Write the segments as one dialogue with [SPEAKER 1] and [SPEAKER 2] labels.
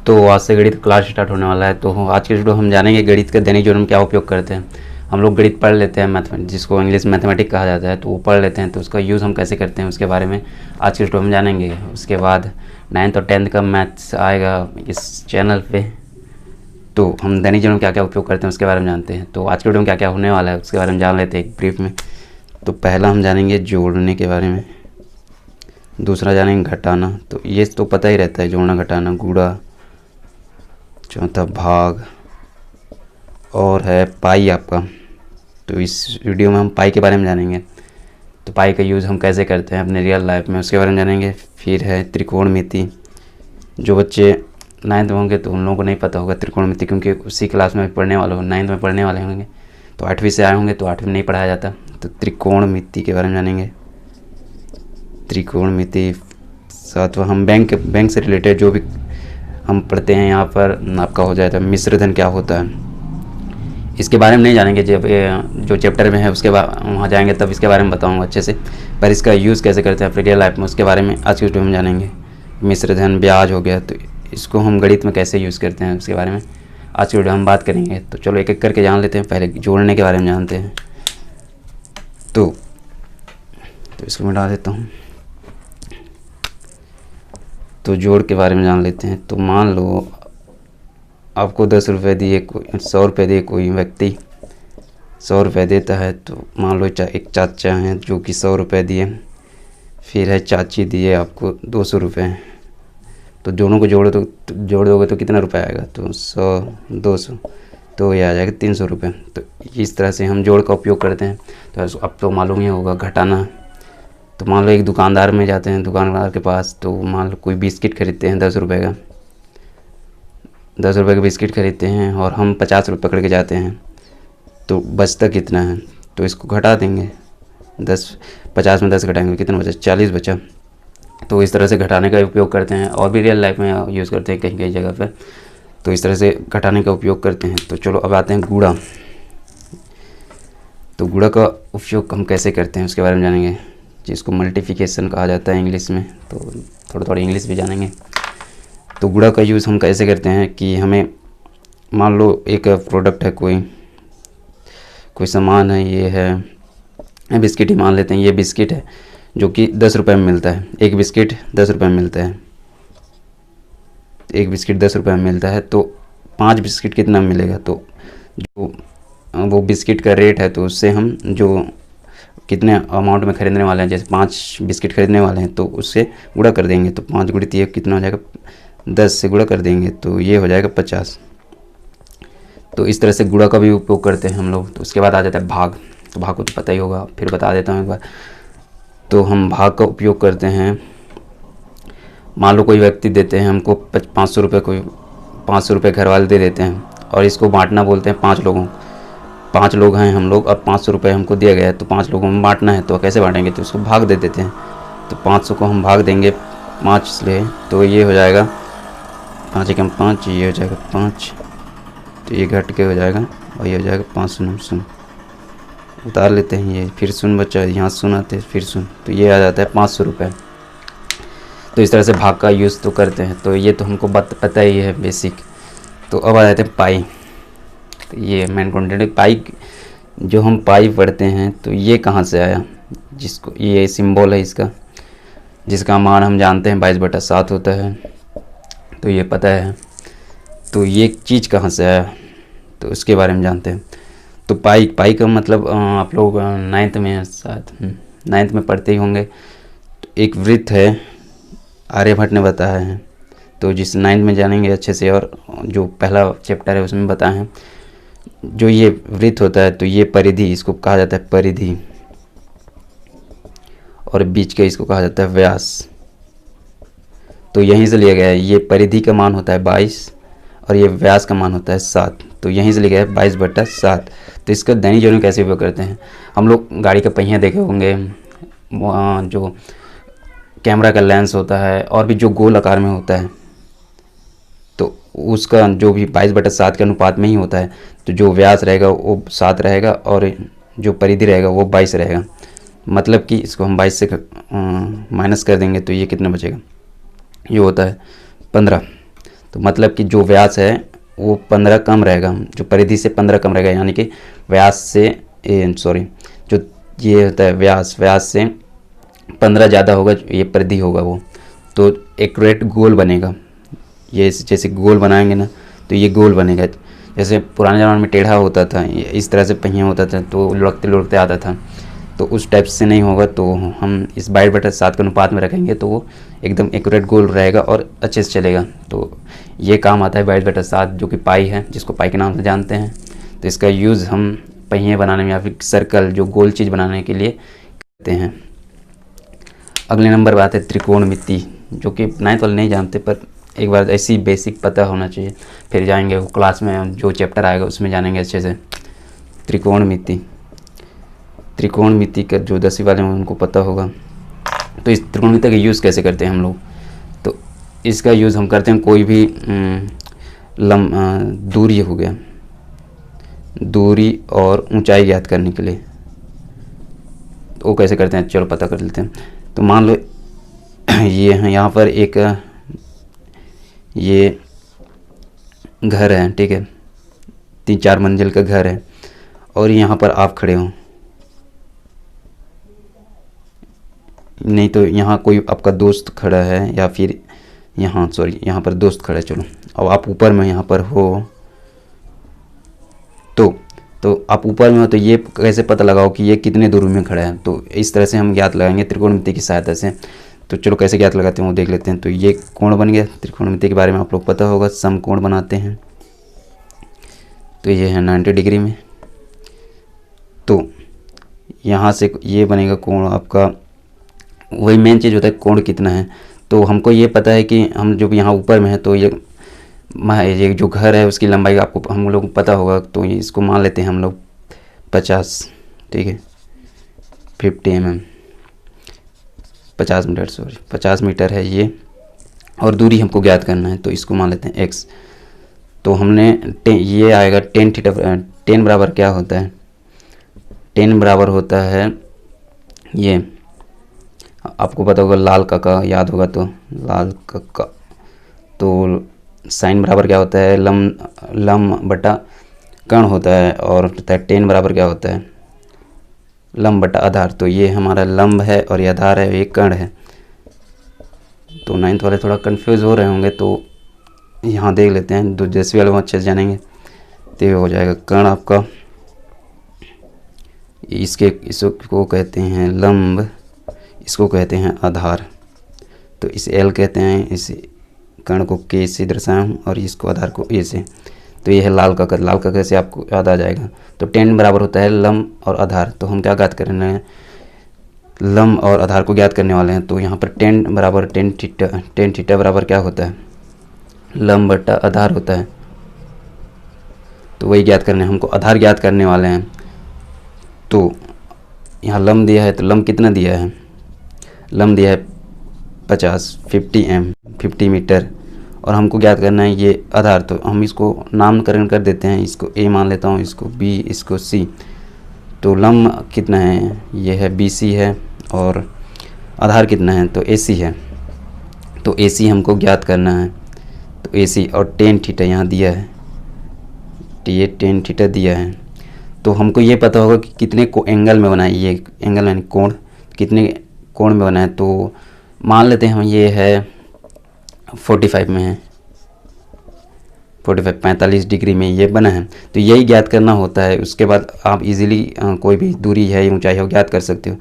[SPEAKER 1] तो आज से गणित क्लास स्टार्ट होने वाला है। तो आज के वीडियो हम जानेंगे गणित के दैनिक जीवन में क्या उपयोग करते हैं। हम लोग गणित पढ़ लेते हैं, मैथमेटिक्स जिसको इंग्लिश मैथमेटिक्स कहा जाता है, तो वो पढ़ लेते हैं। तो उसका यूज़ हम कैसे करते हैं उसके बारे में आज के वीडियो में जानेंगे। उसके बाद 9th और 10th का मैथ्स आएगा इस चैनल पे, तो हम दैनिक जीवन में क्या क्या उपयोग करते हैं उसके बारे में जानते हैं। तो आज के वीडियो में क्या क्या होने वाला है उसके बारे में जान लेते हैं एक ब्रीफ में। तो पहला हम जानेंगे जोड़ने के बारे में, दूसरा जानेंगे घटाना, तो ये तो पता ही रहता है, जोड़ना घटाना, गुणा, चौथा भाग, और है पाई आपका। तो इस वीडियो में हम पाई के बारे में जानेंगे। तो पाई का यूज़ हम कैसे करते हैं अपने रियल लाइफ में उसके बारे में जानेंगे। फिर है त्रिकोणमिति, जो बच्चे 9th में होंगे तो उन लोगों को नहीं पता होगा त्रिकोणमिति, क्योंकि उसी क्लास में पढ़ने वाले हो, 9th में पढ़ने वाले होंगे। तो 8वीं से आए होंगे तो 8वीं में नहीं पढ़ाया जाता। तो त्रिकोणमिति के बारे में जानेंगे, त्रिकोणमिति। सातवां हम बैंक से रिलेटेड जो भी हम पढ़ते हैं यहाँ पर आपका हो जाता है मिश्रधन क्या होता है, इसके बारे में नहीं जानेंगे। जब जो चैप्टर में है उसके बाद वहाँ जाएंगे तब इसके बारे में बताऊँगा अच्छे से, पर इसका यूज़ कैसे करते हैं अपनी रियल लाइफ में उसके बारे में आज की वीडियो में जानेंगे। मिश्रधन, ब्याज हो गया, तो इसको हम गणित में कैसे यूज़ करते हैं उसके बारे में आज की वीडियो हम बात करेंगे। तो चलो एक एक करके जान लेते हैं। पहले जोड़ने के बारे में जानते हैं। तो इसको मैं डाल देता हूँ। तो जोड़ के बारे में जान लेते हैं। तो मान लो आपको 10 रुपये दिए, कोई 100 रुपये दिए, कोई व्यक्ति 100 रुपये देता है। तो मान लो एक चाचा हैं जो कि 100 रुपये दिए, फिर है चाची दिए आपको 200 रुपये। तो दोनों को जोड़ दोगे तो कितना रुपये आएगा, तो 100 200, तो ये आ जाएगा 300 रुपये। तो इस तरह से हम जोड़ का उपयोग करते हैं। तो अब तो मालूम ही होगा घटाना। तो मान लो एक दुकानदार में जाते हैं, दुकानदार के पास, तो मान लो कोई बिस्किट खरीदते हैं 10 रुपये का, 10 रुपये का बिस्किट खरीदते हैं और हम 50 रुपये पकड़ के जाते हैं। तो बचता कितना है, तो इसको घटा देंगे। 50 में 10 घटाएंगे कितना बचा, 40 बचा। तो इस तरह से घटाने का उपयोग करते हैं, और भी रियल लाइफ में यूज़ करते हैं कहीं कहीं जगह पर। तो इस तरह से घटाने का उपयोग करते हैं। तो चलो अब आते हैं गुणा। तो गुणा का उपयोग हम कैसे करते हैं उसके बारे में जानेंगे, जिसको मल्टीप्लिकेशन कहा जाता है इंग्लिश में। तो थोड़ी इंग्लिश भी जानेंगे। तो गुणा का यूज़ हम कैसे करते हैं कि हमें मान लो एक प्रोडक्ट है, कोई सामान है, ये है बिस्किट ही मान लेते हैं। ये बिस्किट है जो कि 10 रुपये में मिलता है, एक बिस्किट 10 रुपये में मिलता है, एक बिस्किट 10 रुपये में मिलता है। तो 5 बिस्किट कितना मिलेगा, तो जो वो बिस्किट का रेट है, तो उससे हम जो कितने अमाउंट में ख़रीदने वाले हैं, जैसे 5 बिस्किट खरीदने वाले हैं, तो उससे गुणा कर देंगे। तो 5 गुणित 1 कितना हो जाएगा, 10 से गुणा कर देंगे, तो ये हो जाएगा 50। तो इस तरह से गुणा का भी उपयोग करते हैं हम लोग। तो उसके बाद आ जाता है भाग। तो भाग को तो पता ही होगा, फिर बता देता हूँ एक बार। तो हम भाग का उपयोग करते हैं। मान लो कोई व्यक्ति देते हैं हमको 500 रुपये, कोई 500 रुपये घर वाले दे देते हैं, और इसको बांटना बोलते हैं 5 लोगों। 5 लोग हैं हम लोग, और 500 रुपये हमको दिया गया है, तो 5 लोगों में बांटना है। तो कैसे बांटेंगे, तो उसको भाग दे देते हैं। तो 500 को हम भाग देंगे 5 से, तो ये हो जाएगा 5 एकम 5, ये हो जाएगा 5, तो ये घट के हो जाएगा, और ये हो जाएगा 5 शून्य। उतार लेते हैं ये, फिर शून्य बचा, यहाँ शून्य आते फिर शून्य, तो ये आ जाता है 500 रुपये। तो इस तरह से भाग का यूज़ तो करते हैं। तो ये तो हमको पता ही है बेसिक। तो अब आ जाते हैं पाई। तो ये मेन कंटेंट पाई, जो हम पाई पढ़ते हैं, तो ये कहाँ से आया, जिसको ये सिंबल है इसका, जिसका मान हम जानते हैं 22/7 होता है, तो ये पता है। तो ये चीज़ कहाँ से आया, तो उसके बारे में जानते हैं। तो पाई का मतलब आप लोग 9th में शायद 9th में पढ़ते ही होंगे। तो एक वृत्त है, आर्यभट्ट ने बताया है। तो जिस 9th में जानेंगे अच्छे से, और जो पहला चैप्टर है उसमें बताए हैं। जो ये वृत्त होता है, तो ये परिधि, इसको कहा जाता है परिधि, और बीच का इसको कहा जाता है व्यास। तो यहीं से लिया गया है। ये परिधि का मान होता है 22, और ये व्यास का मान होता है 7। तो यहीं से लिया गया है 22/7। तो इसका दैनिक जीवन में कैसे उपयोग करते हैं, हम लोग गाड़ी का पहिया देखे होंगे, जो कैमरा का लेंस होता है, और भी जो गोल आकार में होता है, तो उसका जो भी 22/7 के अनुपात में ही होता है। तो जो व्यास रहेगा वो 7 रहेगा, और जो परिधि रहेगा वो 22 रहेगा। मतलब कि इसको हम 22 से माइनस कर देंगे, तो ये कितना बचेगा, ये होता है 15। तो मतलब कि जो व्यास है वो 15 कम रहेगा, जो परिधि से 15 कम रहेगा, यानी कि व्यास से जो ये होता है व्यास से 15 ज़्यादा होगा, ये परिधि होगा वो, तो एक्यूरेट गोल बनेगा। ये जैसे गोल बनाएंगे ना तो ये गोल बनेगा। जैसे पुराने ज़माने में टेढ़ा होता था, इस तरह से पहिया होता था तो लुढ़कते लुढ़कते आता था, तो उस टाइप से नहीं होगा। तो हम इस 22/7 के अनुपात में रखेंगे तो वो एकदम एक्यूरेट गोल रहेगा और अच्छे से चलेगा। तो ये काम आता है 22/7, जो कि पाई है, जिसको पाई के नाम से जानते हैं। तो इसका यूज़ हम पहिए बनाने में या फिर सर्कल, जो गोल चीज़ बनाने के लिए करते हैं। अगले नंबर बात है त्रिकोणमिति, जो कि 9th वाले नहीं जानते, पर एक बार ऐसी बेसिक पता होना चाहिए, फिर जाएंगे वो क्लास में जो चैप्टर आएगा उसमें जानेंगे अच्छे से। त्रिकोणमिति का जो 10वीं वाले हैं उनको पता होगा। तो इस त्रिकोणमिति का यूज़ कैसे करते हैं हम लोग, तो इसका यूज़ हम करते हैं कोई भी दूरी हो गया, दूरी और ऊंचाई ज्ञात करने के लिए। तो वो कैसे करते हैं, चलो पता कर लेते हैं। तो मान लो ये है, यहाँ पर एक ये घर है, ठीक है, 3-4 मंजिल का घर है, और यहाँ पर आप खड़े हो, नहीं तो यहाँ कोई आपका दोस्त खड़ा है, या फिर यहाँ यहाँ पर दोस्त खड़ा है, चलो, अब आप ऊपर में यहाँ पर हो, तो आप ऊपर में हो, तो ये कैसे पता लगाओ कि ये कितने दूरी में खड़ा है। तो इस तरह से हम ज्ञात लगाएंगे त्रिकोणमिति की सहायता से। तो चलो कैसे ज्ञात लगाते हैं वो देख लेते हैं। तो ये कोण बन गया, त्रिकोणमिति के बारे में आप लोग पता होगा, समकोण बनाते हैं। तो ये है 90 डिग्री में, तो यहाँ से ये बनेगा कोण आपका, वही मेन चीज़ होता है कोण कितना है। तो हमको ये पता है कि हम जब यहाँ ऊपर में है तो ये जो घर है उसकी लंबाई आपको हम लोग को पता होगा। तो इसको मान लेते हैं हम लोग 50, ठीक है, 50 mm, 50 मीटर, 50 मीटर है ये, और दूरी हमको ज्ञात करना है, तो इसको मान लेते हैं x। तो हमने ये आएगा tan थीटा। tan बराबर क्या होता है, tan बराबर होता है, ये आपको पता होगा, लाल का याद होगा तो लाल का। तो साइन बराबर क्या होता है, लम बटा कर्ण होता है, और tan बराबर क्या होता है, लंब बटा आधार। तो ये हमारा लंब है और ये आधार है, ये कर्ण है। तो 9th वाले थोड़ा कंफ्यूज हो रहे होंगे, तो यहाँ देख लेते हैं, 10वीं वाले अच्छे से जानेंगे। तो ये हो जाएगा कर्ण आपका, इसको कहते हैं लंब, इसको कहते हैं आधार। तो इसे L कहते हैं, इस कर्ण को K से दर्शाया हूँ, और इसको आधार को A से। तो ये है लाल का कैसे आपको याद आ जाएगा। तो tan बराबर होता है लंब और आधार। तो हम क्या ज्ञात करने हैं, लंब और आधार को ज्ञात करने वाले हैं। तो यहाँ पर tan बराबर tan थीटा बराबर क्या होता है, लंब बटा आधार होता है। तो वही ज्ञात करने, हमको आधार ज्ञात करने वाले हैं। तो यहाँ लंब दिया है, तो लंब कितना दिया है, लंब दिया है 50 मीटर, और हमको ज्ञात करना है ये आधार। तो हम इसको नामकरण कर देते हैं, इसको A मान लेता हूँ, इसको B, इसको C। तो लंब कितना है, ये है BC है, और आधार कितना है, तो AC है। तो AC हमको ज्ञात करना है। तो AC और tan थीटा यहाँ दिया है, ये tan थीटा दिया है। तो हमको ये पता होगा कि कितने को एंगल में बना है, ये एंगल यानी कोण, कितने कोण में बना है। तो मान लेते हैं हम ये है 45 में है, 45 डिग्री में ये बना है। तो यही ज्ञात करना होता है। उसके बाद आप इजीली कोई भी दूरी है, ऊंचाई हो, ज्ञात कर सकते हो।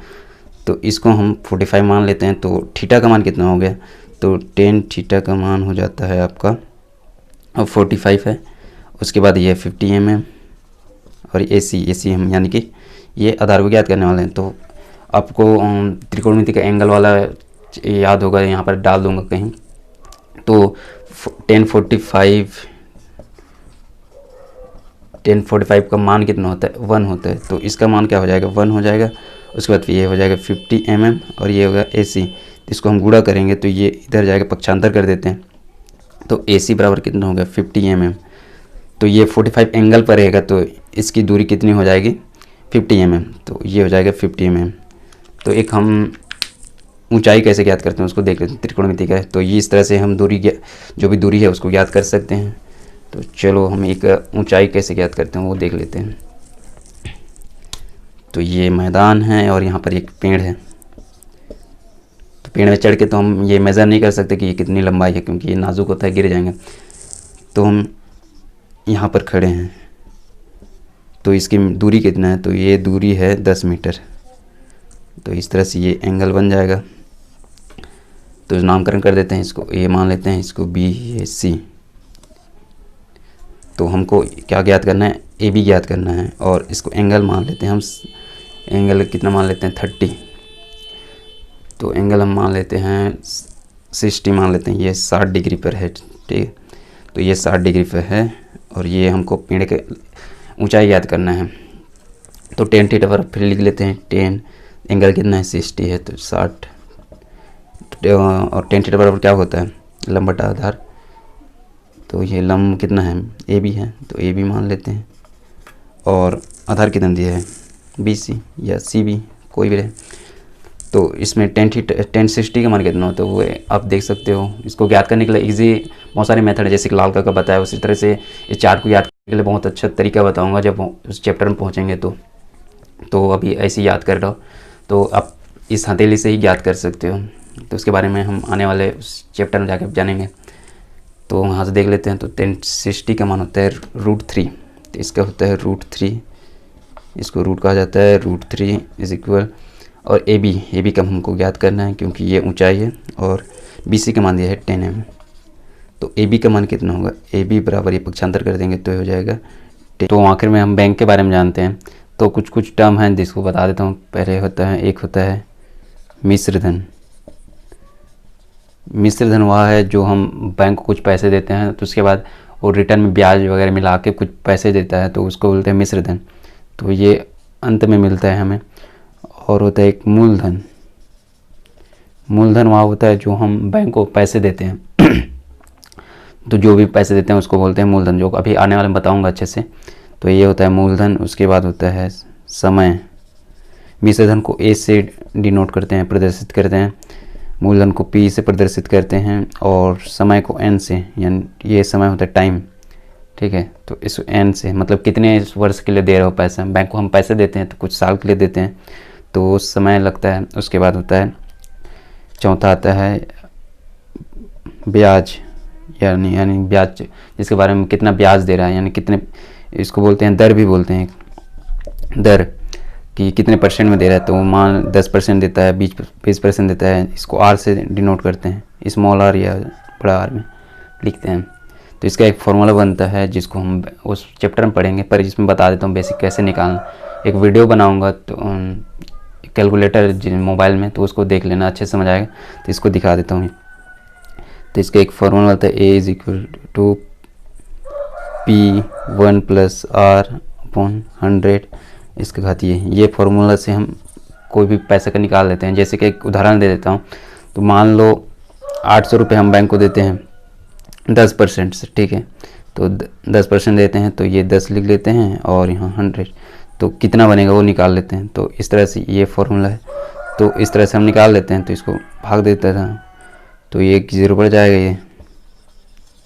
[SPEAKER 1] तो इसको हम 45 मान लेते हैं। तो थीटा का मान कितना हो गया, तो tan थीटा का मान हो जाता है आपका, अब 45 है, उसके बाद ये 50 mm, और AC हम यानी कि ये आधार को ज्ञात करने वाले हैं। तो आपको त्रिकोणमिति का एंगल वाला याद होगा, यहाँ पर डाल दूंगा कहीं। तो tan 45 का मान कितना होता है, 1 होता है। तो इसका मान क्या हो जाएगा, 1 हो जाएगा। उसके बाद ये हो जाएगा 50 mm, और ये होगा AC। तो इसको हम गुणा करेंगे तो ये इधर जाएगा, पक्षांतर कर देते हैं। तो AC बराबर कितना होगा, 50 mm। तो ये 45 एंगल पर रहेगा, तो इसकी दूरी कितनी हो जाएगी, 50 mm। तो ये हो जाएगा 50 mm। तो एक हम ऊंचाई कैसे ज्ञात करते हैं उसको देख लेते हैं। त्रिकोणमिति का है तो ये इस तरह से हम जो भी दूरी है उसको ज्ञात कर सकते हैं। तो चलो हम एक ऊंचाई कैसे ज्ञात करते हैं वो देख लेते हैं। तो ये मैदान है और यहाँ पर एक पेड़ है। तो पेड़ में चढ़ के तो हम ये मेज़र नहीं कर सकते कि ये कितनी लंबाई है, क्योंकि ये नाजुक होता है, गिर जाएंगे। तो हम यहाँ पर खड़े हैं, तो इसकी दूरी कितना है, तो ये दूरी है 10 मीटर। तो इस तरह से ये एंगल बन जाएगा। तो नामकरण कर देते हैं इसको, ये मान लेते हैं इसको बी, ये सी। तो हमको क्या ज्ञात करना है, ए बी ज्ञात करना है, और इसको एंगल मान लेते हैं हम। एंगल कितना मान लेते हैं 30। तो एंगल हम मान लेते हैं 60 मान लेते हैं, ये 60 डिग्री पर है, ठीक। तो ये 60 डिग्री पर है और ये हमको पेड़ के ऊंचाई याद करना है। तो 10 थीटा पर फिर लिख लेते हैं 10, एंगल कितना है 60 है तो 60, और 10 थीटा बराबर क्या होता है, लंब बटा आधार। तो ये लंब कितना है, ए बी है, तो ए बी मान लेते हैं, और आधार कितना दिया है बी सी या सी बी, कोई भी रहे। तो इसमें 10 60 का मान कितना होता है वो आप देख सकते हो। इसको ज्ञात करने के लिए इजी बहुत सारे मेथड है, जैसे कि लाल का बताया उसी तरह से इस चार्ट को याद करने के लिए बहुत अच्छा तरीका बताऊंगा जब उस चैप्टर में पहुंचेंगे। तो अभी ऐसे ही याद कर लो, तो आप इस हथेली से ही ज्ञात कर सकते हो। तो उसके बारे में हम आने वाले उस चैप्टर में जाकर जानेंगे। तो वहाँ से देख लेते हैं। तो 1060 का मान होता है √3, तो इसका होता है √3, इसको रूट कहा जाता है, √3 इज इक्वल, और ए बी का हमको ज्ञात करना है क्योंकि ये ऊंचाई है, और बी सी का मान दिया है 10 mm। तो ए बी का मान कितना होगा, ए बी बराबर ये पक्षांतर कर देंगे तो हो जाएगा 10। तो आखिर में हम बैंक के बारे में जानते हैं। तो कुछ टर्म हैं जिसको बता देता हूँ। पहले होता है, एक होता है मिश्रधन। मिश्रधन वह है जो हम बैंक को कुछ पैसे देते हैं तो उसके बाद वो रिटर्न में ब्याज वगैरह मिला के कुछ पैसे देता है, तो उसको बोलते हैं मिश्रधन। तो ये अंत में मिलता है हमें। और होता है एक मूलधन। मूलधन वह होता है जो हम बैंक को पैसे देते हैं तो जो भी पैसे देते हैं उसको बोलते हैं मूलधन, जो अभी आने वाले में बताऊंगा अच्छे से। तो ये होता है मूलधन। उसके बाद होता है समय। मिश्रधन को ए से डिनोट करते हैं, प्रदर्शित करते हैं। मूलधन को पी से प्रदर्शित करते हैं, और समय को एन से, यानी ये समय होता है टाइम, ठीक है। तो इस एन से मतलब कितने वर्ष के लिए दे रहे हो पैसा। बैंक को हम पैसे देते हैं तो कुछ साल के लिए देते हैं तो समय लगता है। उसके बाद होता है चौथा आता है ब्याज, यानी ब्याज जिसके बारे में कितना ब्याज दे रहा है, यानी कितने, इसको बोलते हैं दर भी बोलते हैं, दर कि कितने परसेंट में दे रहा है। तो मान 10% देता है, 20% देता है, इसको आर से डिनोट करते हैं, स्मॉल आर या बड़ा आर में लिखते हैं। तो इसका एक फॉर्मूला बनता है जिसको हम उस चैप्टर में पढ़ेंगे, पर इसमें बता देता हूँ बेसिक कैसे निकालना। एक वीडियो बनाऊँगा तो कैलकुलेटर मोबाइल में, तो उसको देख लेना, अच्छे से समझ आएगा। तो इसको दिखा देता हूँ। तो इसका एक फॉर्मूला होता है ए is equal to P1 + R/100, इसका घातीय। ये फार्मूला से हम कोई भी पैसे का निकाल लेते हैं। जैसे कि एक उदाहरण दे देता हूँ। तो मान लो 800 रुपये हम बैंक को देते हैं 10% से, ठीक है। तो 10% देते हैं तो ये 10 लिख लेते हैं, और यहाँ 100, तो कितना बनेगा वो निकाल लेते हैं। तो इस तरह से ये फार्मूला है। तो इस तरह से हम निकाल लेते हैं। तो इसको भाग देता था तो ये 0 बढ़ जाएगा, ये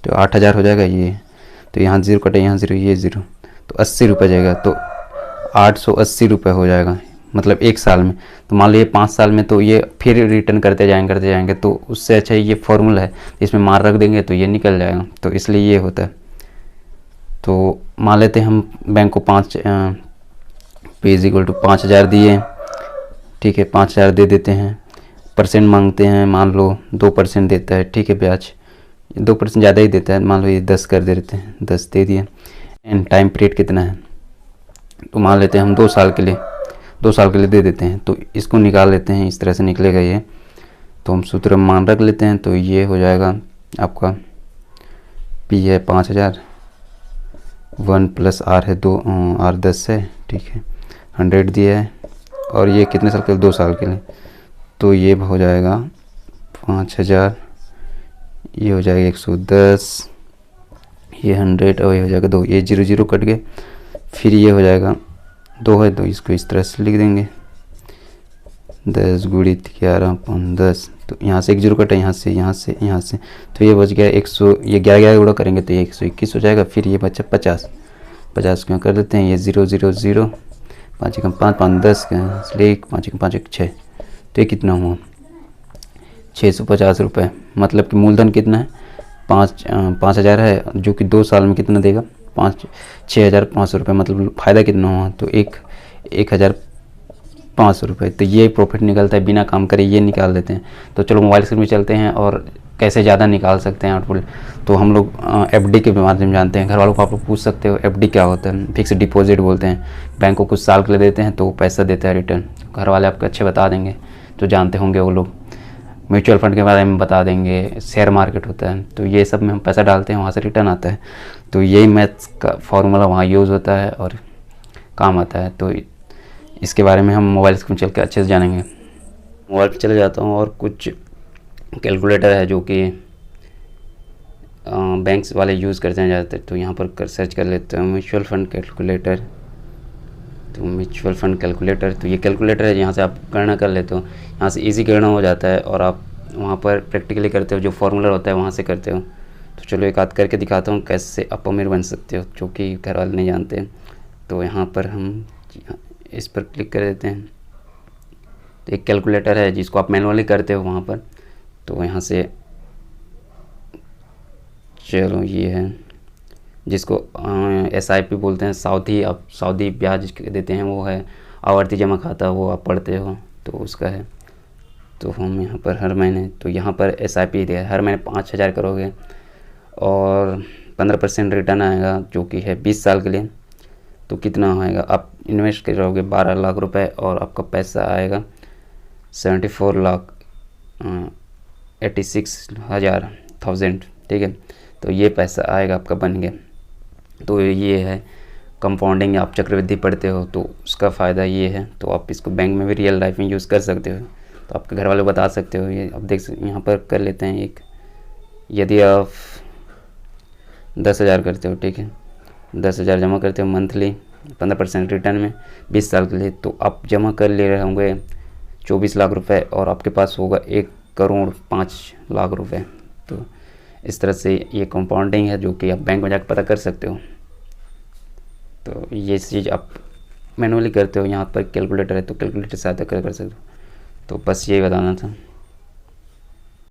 [SPEAKER 1] तो 8000 हो जाएगा ये। तो यहाँ 0 कटे, यहाँ 0, ये 0, तो 80 रुपये जाएगा। तो 880 रुपये हो जाएगा, मतलब 1 साल में। तो मान लीजिए 5 साल में, तो ये फिर रिटर्न करते जाएंगे। तो उससे अच्छा ये फॉर्मूला है, इसमें मार रख देंगे तो ये निकल जाएगा। तो इसलिए ये होता है। तो मान लेते हैं हम बैंक को P = 5000 दिए, ठीक है। 5000 दे देते हैं, परसेंट मांगते हैं, मान लो 2% देता है, ठीक है। ब्याज 2% ज़्यादा ही देता है, मान लो ये 10 कर देते हैं, 10 दे दिए। एंड टाइम पीरियड कितना है, तो मान लेते हैं हम 2 साल के लिए दे देते हैं। तो इसको निकाल लेते हैं, इस तरह से निकलेगा ये। तो हम सूत्र मान रख लेते हैं। तो ये हो जाएगा आपका P है 5000, 1 + R है 2, R 10 है, ठीक है। 100 दिया है, और ये कितने साल के लिए, 2 साल के लिए। तो ये हो जाएगा 5000, ये हो जाएगा 110, ये 100, और ये हो जाएगा 2, ये 0 0 कट गए। फिर ये हो जाएगा 2 है, तो इसको इस तरह से लिख देंगे 10 गुणित 11/10, तो यहाँ से 1 0 कटा, यहाँ से यहाँ से यहाँ से, तो ये बच गया 100, ये 11 गुणा करेंगे तो ये 121 हो जाएगा। फिर ये बचा 50, 50 क्यों कर देते हैं, ये 0 0 0, 5 एकम 5, 5 10 इसलिए 5 एकम 5 1 6, तो ये कितना हुआ 650 रुपये। मतलब कि मूलधन कितना है 5,000 है, जो कि 2 साल में कितना देगा 6,500 रुपये। मतलब फ़ायदा कितना हुआ, तो 1,500 रुपये। तो ये प्रॉफिट निकलता है बिना काम करे, ये निकाल देते हैं। तो चलो मोबाइल स्क्रीन में चलते हैं और कैसे ज़्यादा निकाल सकते हैं आउटपुट। तो हम लोग एफडी के माध्यम से जानते हैं। घर वालों को आप लोग पूछ सकते हो एफडी क्या होता है। फिक्स डिपॉजिट बोलते हैं, बैंक को कुछ साल के लिए देते हैं तो पैसा देता है रिटर्न। घर वाले आपको अच्छे बता देंगे, जो जानते होंगे वो लोग। म्यूचुअल फंड के बारे में बता देंगे, शेयर मार्केट होता है, तो ये सब में हम पैसा डालते हैं, वहाँ से रिटर्न आता है। तो यही मैथ्स का फॉर्मूला वहाँ यूज़ होता है और काम आता है। तो इसके बारे में हम मोबाइल स्क्रीन चल के अच्छे से जानेंगे। मोबाइल पर चले जाता हूँ और कुछ कैलकुलेटर है जो कि बैंक्स वाले यूज़ करते हैं ज़्यादातर। तो यहाँ पर सर्च कर लेते हैं म्यूचुअल फंड कैलकुलेटर। तो म्यूचुअल फंड कैलकुलेटर, तो ये कैलकुलेटर है, यहाँ से आप गणना कर लेते हो। यहाँ से इजी गणना हो जाता है और आप वहाँ पर प्रैक्टिकली करते हो, जो फॉर्मूला होता है वहाँ से करते हो। तो चलो एक आध करके दिखाता हूँ कैसे आप अमीर बन सकते हो, जो कि घर वाले नहीं जानते हैं। तो यहाँ पर हम इस पर क्लिक कर देते हैं। तो एक कैलकुलेटर है जिसको आप मैनुअली करते हो वहाँ पर। तो यहाँ से चलो ये है जिसको SIP बोलते हैं, सावधि ब्याज देते हैं, वो है। आवर्ती जमा खाता वो आप पढ़ते हो तो उसका है। तो हम यहाँ पर हर महीने, तो यहाँ पर SIP दिया है, हर महीने 5,000 करोगे और 15% रिटर्न आएगा, जो कि है 20 साल के लिए। तो कितना आएगा, आप इन्वेस्ट करोगे 12 लाख रुपए और आपका पैसा आएगा 74,86,000, ठीक है। तो ये पैसा आएगा आपका बन गया। तो ये है कंपाउंडिंग, आप चक्रवृद्धि पढ़ते हो तो उसका फ़ायदा ये है। तो आप इसको बैंक में भी रियल लाइफ में यूज़ कर सकते हो। तो आपके घर वाले बता सकते हो। ये आप देख सकते, यहाँ पर कर लेते हैं एक, यदि आप 10,000 करते हो, ठीक है, 10,000 जमा करते हो मंथली 15% रिटर्न में 20 साल के लिए, तो आप जमा कर ले रहे होंगे 24 लाख रुपए और आपके पास होगा 1,05,00,000 रुपए। तो इस तरह से ये कंपाउंडिंग है, जो कि आप बैंक में जाकर पता कर सकते हो। तो ये चीज़ आप मैनुअली करते हो, यहाँ पर कैलकुलेटर है तो कैलकुलेटर से सहायता कर सकते हो। तो बस यही बताना था।